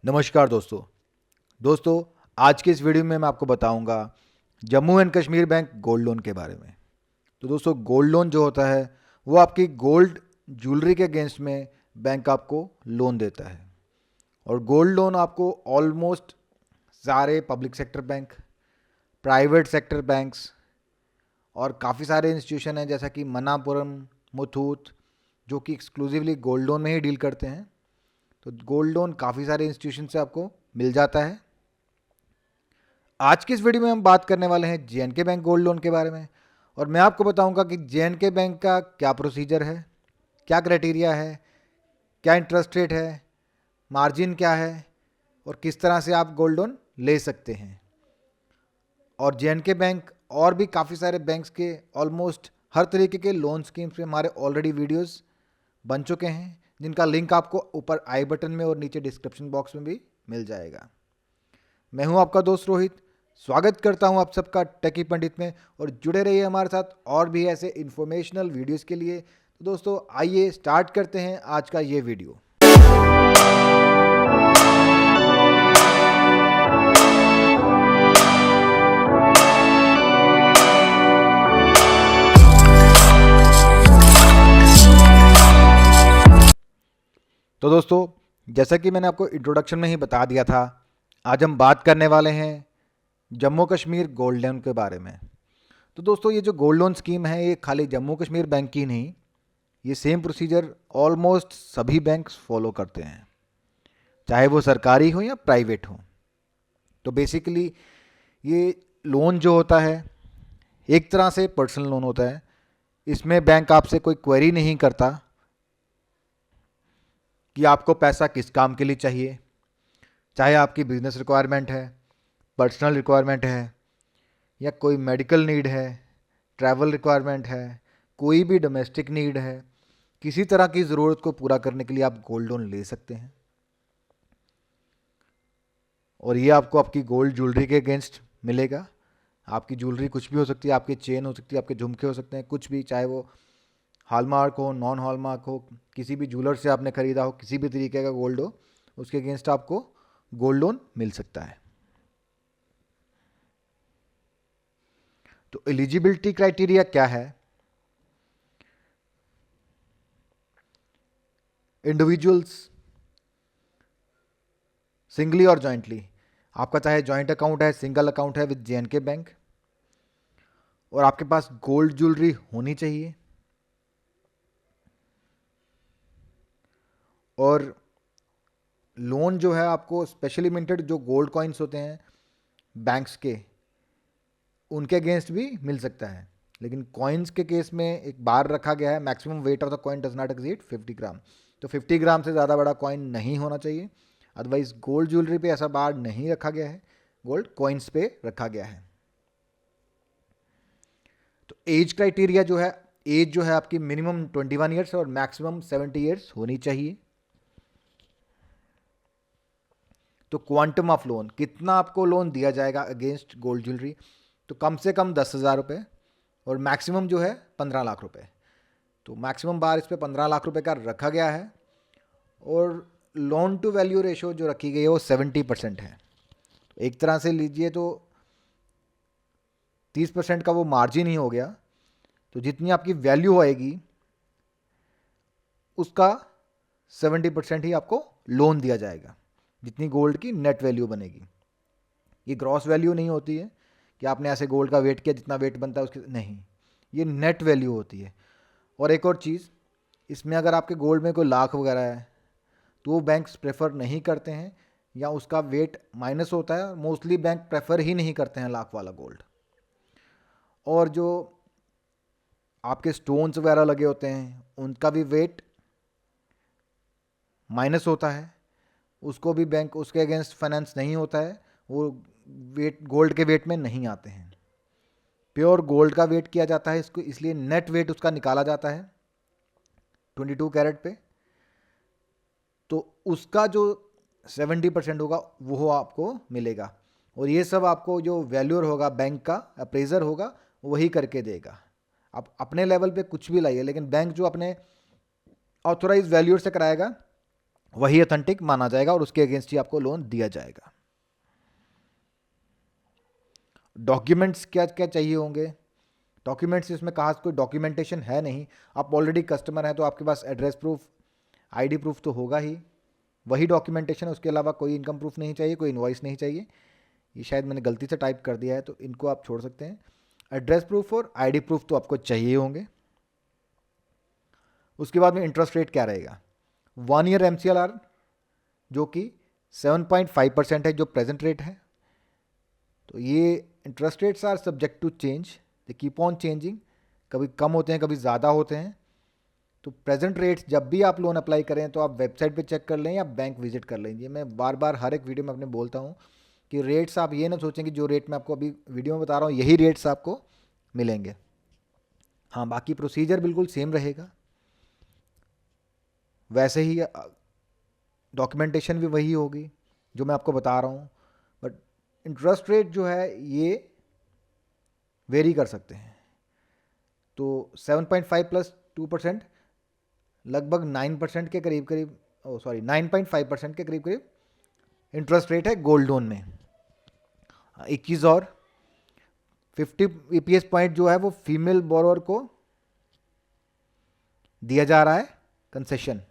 नमस्कार दोस्तों आज के इस वीडियो में मैं आपको बताऊंगा Jammu and Kashmir bank gold loan के बारे में। तो दोस्तों, गोल्ड लोन जो होता है वो आपकी गोल्ड ज्वेलरी के अगेंस्ट में बैंक आपको लोन देता है। और गोल्ड लोन आपको ऑलमोस्ट सारे public sector bank, private sector banks और काफ़ी सारे इंस्टीट्यूशन हैं जैसा कि मनापुरम, मुथूट, जो कि एक्सक्लूसिवली गोल्ड लोन में ही डील करते हैं। तो गोल्ड लोन काफ़ी सारे इंस्टीट्यूशन से आपको मिल जाता है। आज की इस वीडियो में हम बात करने वाले हैं जेएनके बैंक गोल्ड लोन के बारे में, और मैं आपको बताऊंगा कि जेएनके बैंक का क्या प्रोसीजर है, क्या क्राइटेरिया है, क्या इंटरेस्ट रेट है, मार्जिन क्या है और किस तरह से आप गोल्ड लोन ले सकते हैं। और जेएनके बैंक और भी काफ़ी सारे बैंक्स के ऑलमोस्ट हर तरीके के लोन स्कीम्स पे हमारे ऑलरेडी वीडियोस बन चुके हैं, जिनका लिंक आपको ऊपर आई बटन में और नीचे डिस्क्रिप्शन बॉक्स में भी मिल जाएगा। मैं हूं आपका दोस्त रोहित, स्वागत करता हूं आप सबका टेकी पंडित में, और जुड़े रहिए हमारे साथ और भी ऐसे इन्फॉर्मेशनल वीडियोस के लिए। तो दोस्तों, आइए स्टार्ट करते हैं आज का ये वीडियो। तो दोस्तों, जैसा कि मैंने आपको इंट्रोडक्शन में ही बता दिया था, आज हम बात करने वाले हैं जम्मू कश्मीर गोल्ड लोन के बारे में। तो दोस्तों, ये जो गोल्ड लोन स्कीम है ये खाली जम्मू कश्मीर बैंक की नहीं, ये सेम प्रोसीजर ऑलमोस्ट सभी बैंक्स फॉलो करते हैं, चाहे वो सरकारी हो या प्राइवेट हो। तो बेसिकली ये लोन जो होता है एक तरह से पर्सनल लोन होता है। इसमें बैंक आपसे कोई क्वेरी नहीं करता कि आपको पैसा किस काम के लिए चाहिए, चाहे आपकी बिजनेस रिक्वायरमेंट है, पर्सनल रिक्वायरमेंट है, या कोई मेडिकल नीड है, ट्रैवल रिक्वायरमेंट है, कोई भी डोमेस्टिक नीड है, किसी तरह की ज़रूरत को पूरा करने के लिए आप गोल्ड लोन ले सकते हैं। और ये आपको आपकी गोल्ड ज्वेलरी के अगेंस्ट मिलेगा। आपकी ज्वेलरी कुछ भी हो सकती है, आपकी चेन हो सकती है, आपके झुमके हो सकते हैं, कुछ भी, चाहे वो हॉलमार्क हो, नॉन हॉलमार्क हो, किसी भी ज्वेलर से आपने खरीदा हो, किसी भी तरीके का गोल्ड हो, उसके अगेंस्ट आपको गोल्ड लोन मिल सकता है। तो एलिजिबिलिटी क्राइटेरिया क्या है? इंडिविजुअल्स, सिंगली और जॉइंटली, आपका चाहे जॉइंट अकाउंट है, सिंगल अकाउंट है विद जेएनके बैंक, और आपके पास गोल्ड ज्वेलरी होनी चाहिए। और लोन जो है आपको स्पेशली मिंटेड जो गोल्ड कॉइन्स होते हैं बैंक्स के, उनके अगेंस्ट भी मिल सकता है। लेकिन कॉइन्स के केस में एक बार रखा गया है, maximum weight of the coin does not exceed 50 ग्राम। तो 50 ग्राम से ज़्यादा बड़ा कॉइन नहीं होना चाहिए। अदरवाइज गोल्ड ज्वेलरी पे ऐसा बार नहीं रखा गया है, गोल्ड कॉइन्स पे रखा गया है। तो एज क्राइटेरिया जो है, एज जो है आपकी मिनिमम 21 ईयर्स और मैक्सिमम 70 ईयर्स होनी चाहिए। तो क्वांटम ऑफ लोन, कितना आपको लोन दिया जाएगा अगेंस्ट गोल्ड ज्वेलरी? तो कम से कम 10,000 रुपये और मैक्सिमम जो है 15 लाख रुपए। तो मैक्सिमम बार इस पे 15 लाख रुपए का रखा गया है। और लोन टू वैल्यू रेशो जो रखी गई है वो 70% है। एक तरह से लीजिए तो 30% का वो मार्जिन ही हो गया। तो जितनी आपकी वैल्यू आएगी उसका 70% ही आपको लोन दिया जाएगा, जितनी गोल्ड की नेट वैल्यू बनेगी। ये ग्रॉस वैल्यू नहीं होती है कि आपने ऐसे गोल्ड का वेट किया, जितना वेट बनता है उसके, नहीं, ये नेट वैल्यू होती है। और एक और चीज़, इसमें अगर आपके गोल्ड में कोई लाख वगैरह है तो वो बैंक्स प्रेफर नहीं करते हैं, या उसका वेट माइनस होता है। मोस्टली बैंक प्रेफर ही नहीं करते हैं लाख वाला गोल्ड। और जो आपके स्टोन्स वगैरह लगे होते हैं उनका भी वेट माइनस होता है, उसको भी बैंक उसके अगेंस्ट फाइनेंस नहीं होता है, वो वेट गोल्ड के वेट में नहीं आते हैं। प्योर गोल्ड का वेट किया जाता है इसको, इसलिए नेट वेट उसका निकाला जाता है 22 कैरेट पे। तो उसका जो 70% होगा वो आपको मिलेगा। और ये सब आपको जो वैल्यूअर होगा, बैंक का अप्रेजर होगा, वही करके देगा। आप अपने लेवल पे कुछ भी लाइए, लेकिन बैंक जो अपने ऑथोराइज वैल्यूअर से कराएगा वही ऑथेंटिक माना जाएगा और उसके अगेंस्ट ही आपको लोन दिया जाएगा। डॉक्यूमेंट्स क्या क्या चाहिए होंगे? डॉक्यूमेंट्स इसमें खास कोई डॉक्यूमेंटेशन है नहीं। आप ऑलरेडी कस्टमर हैं तो आपके पास एड्रेस प्रूफ, आईडी प्रूफ तो होगा ही, वही डॉक्यूमेंटेशन। उसके अलावा कोई इनकम प्रूफ नहीं चाहिए, कोई इनवॉइस नहीं चाहिए। ये शायद मैंने गलती से टाइप कर दिया है तो इनको आप छोड़ सकते हैं। एड्रेस प्रूफ और आईडी प्रूफ तो आपको चाहिए होंगे। उसके बाद में इंटरेस्ट रेट क्या रहेगा? 1 ईयर MCLR जो कि 7.5% है, जो प्रेजेंट रेट है। तो ये interest rates are subject to change, they keep on changing, कभी कम होते हैं कभी ज़्यादा होते हैं। तो प्रेजेंट रेट्स जब भी आप लोन अप्लाई करें तो आप वेबसाइट पे चेक कर लें या बैंक विजिट कर लेंगे। मैं बार बार हर एक वीडियो में अपने बोलता हूँ कि रेट्स आप ये ना सोचें कि जो रेट मैं आपको अभी वीडियो में बता रहा हूँ यही रेट्स आपको मिलेंगे। हाँ, बाकी प्रोसीजर बिल्कुल सेम रहेगा, वैसे ही डॉक्यूमेंटेशन भी वही होगी जो मैं आपको बता रहा हूँ। बट इंटरेस्ट रेट जो है ये वेरी कर सकते हैं। तो 7.5 प्लस 2% लगभग 9% के करीब करीब, 9.5% के करीब करीब इंटरेस्ट रेट है गोल्ड लोन में। 21 और 50 EPS पॉइंट जो है वो फीमेल बोरोअर को दिया जा रहा है कंसेशन।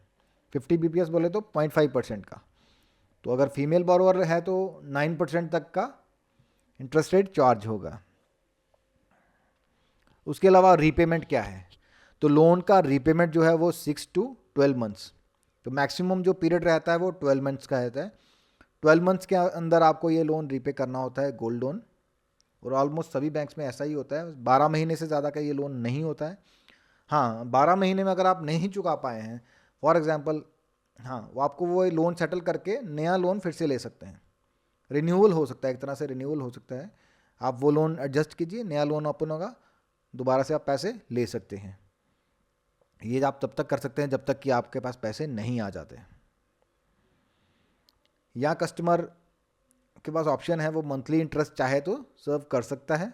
50 BPS बोले तो 0.5% का। तो अगर फीमेल बोरोअर है तो 9% तक का इंटरेस्ट रेट चार्ज होगा। उसके अलावा रीपेमेंट क्या है? तो लोन का रीपेमेंट जो है वो 6 to 12 मंथ्स, तो मैक्सिमम जो पीरियड रहता है वो 12 मंथ्स का रहता है। 12 मंथ्स के अंदर आपको ये लोन रीपे करना होता है गोल्ड लोन, और ऑलमोस्ट सभी बैंक्स में ऐसा ही होता है। 12 महीने से ज़्यादा का ये लोन नहीं होता है। हाँ, 12 महीने में अगर आप नहीं चुका पाए हैं फॉर एग्जांपल, हाँ, वो आपको वो लोन सेटल करके नया लोन फिर से ले सकते हैं। रिन्यूअल हो सकता है, एक तरह से रिन्यूअल हो सकता है। आप वो लोन एडजस्ट कीजिए, नया लोन ओपन होगा, दोबारा से आप पैसे ले सकते हैं। ये आप तब तक कर सकते हैं जब तक कि आपके पास पैसे नहीं आ जाते। या कस्टमर के पास ऑप्शन है वो मंथली इंटरेस्ट चाहे तो सर्व कर सकता है,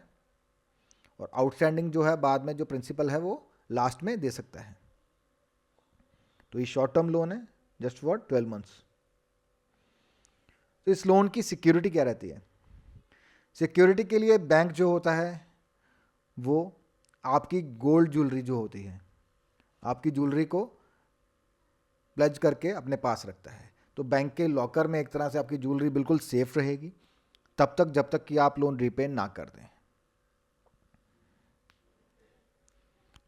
और आउटस्टैंडिंग जो है बाद में जो प्रिंसिपल है वो लास्ट में दे सकता है। तो ये शॉर्ट टर्म लोन है जस्ट फॉर 12 मंथ्स। तो इस लोन की सिक्योरिटी क्या रहती है? सिक्योरिटी के लिए बैंक जो होता है वो आपकी गोल्ड ज्वेलरी जो होती है, आपकी ज्वेलरी को प्लेज करके अपने पास रखता है। तो बैंक के लॉकर में एक तरह से आपकी ज्वेलरी बिल्कुल सेफ रहेगी तब तक जब तक कि आप लोन रीपे ना कर दें।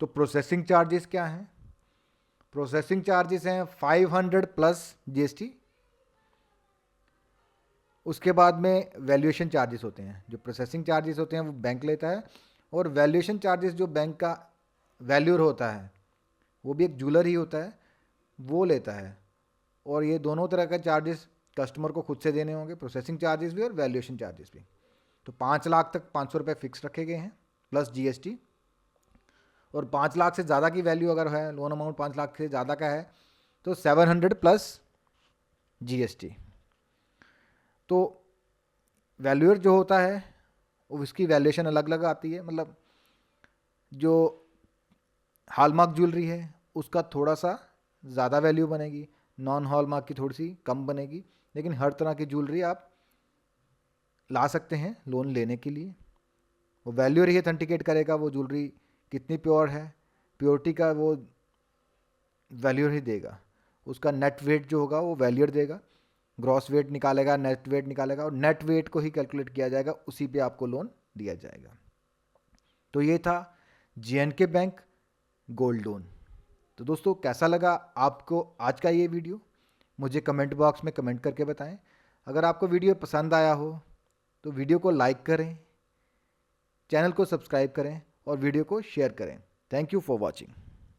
तो प्रोसेसिंग चार्जेस क्या हैं? प्रोसेसिंग चार्जेस हैं 500 प्लस GST। उसके बाद में वैल्यूएशन चार्जेस होते हैं। जो प्रोसेसिंग चार्जेस होते हैं वो बैंक लेता है, और वैल्यूएशन चार्जेस जो बैंक का वैल्यूर होता है वो भी एक ज्वेलर ही होता है, वो लेता है। और ये दोनों तरह का चार्जेस कस्टमर को खुद से देने होंगे, प्रोसेसिंग चार्जेस भी और वैल्यूएशन चार्जेस भी। तो 5 लाख तक 500 रुपये फिक्स रखे गए हैं प्लस GST। और 5 लाख से ज़्यादा की वैल्यू अगर है, लोन अमाउंट 5 लाख से ज़्यादा का है तो 700 प्लस GST। तो वैल्यूअर जो होता है उसकी वैल्यूएशन अलग अलग आती है। मतलब जो हॉलमार्क ज्वेलरी है उसका थोड़ा सा ज़्यादा वैल्यू बनेगी, नॉन हॉलमार्क की थोड़ी सी कम बनेगी, लेकिन हर तरह की ज्वेलरी आप ला सकते हैं लोन लेने के लिए। वो वैल्यूअर ही ऑथेंटिकेट करेगा वो ज्वेलरी कितनी प्योर है, प्योरिटी का वो वैल्यूअर ही देगा। उसका नेट वेट जो होगा वो वैल्यूअर देगा, ग्रॉस वेट निकालेगा, नेट वेट निकालेगा, और नेट वेट को ही कैलकुलेट किया जाएगा, उसी पे आपको लोन दिया जाएगा। तो ये था JNK बैंक गोल्ड लोन। तो दोस्तों कैसा लगा आपको आज का ये वीडियो? मुझे कमेंट बॉक्स में कमेंट करके बताएं। अगर आपको वीडियो पसंद आया हो तो वीडियो को लाइक करें, चैनल को सब्सक्राइब करें और वीडियो को शेयर करें। Thank you for watching.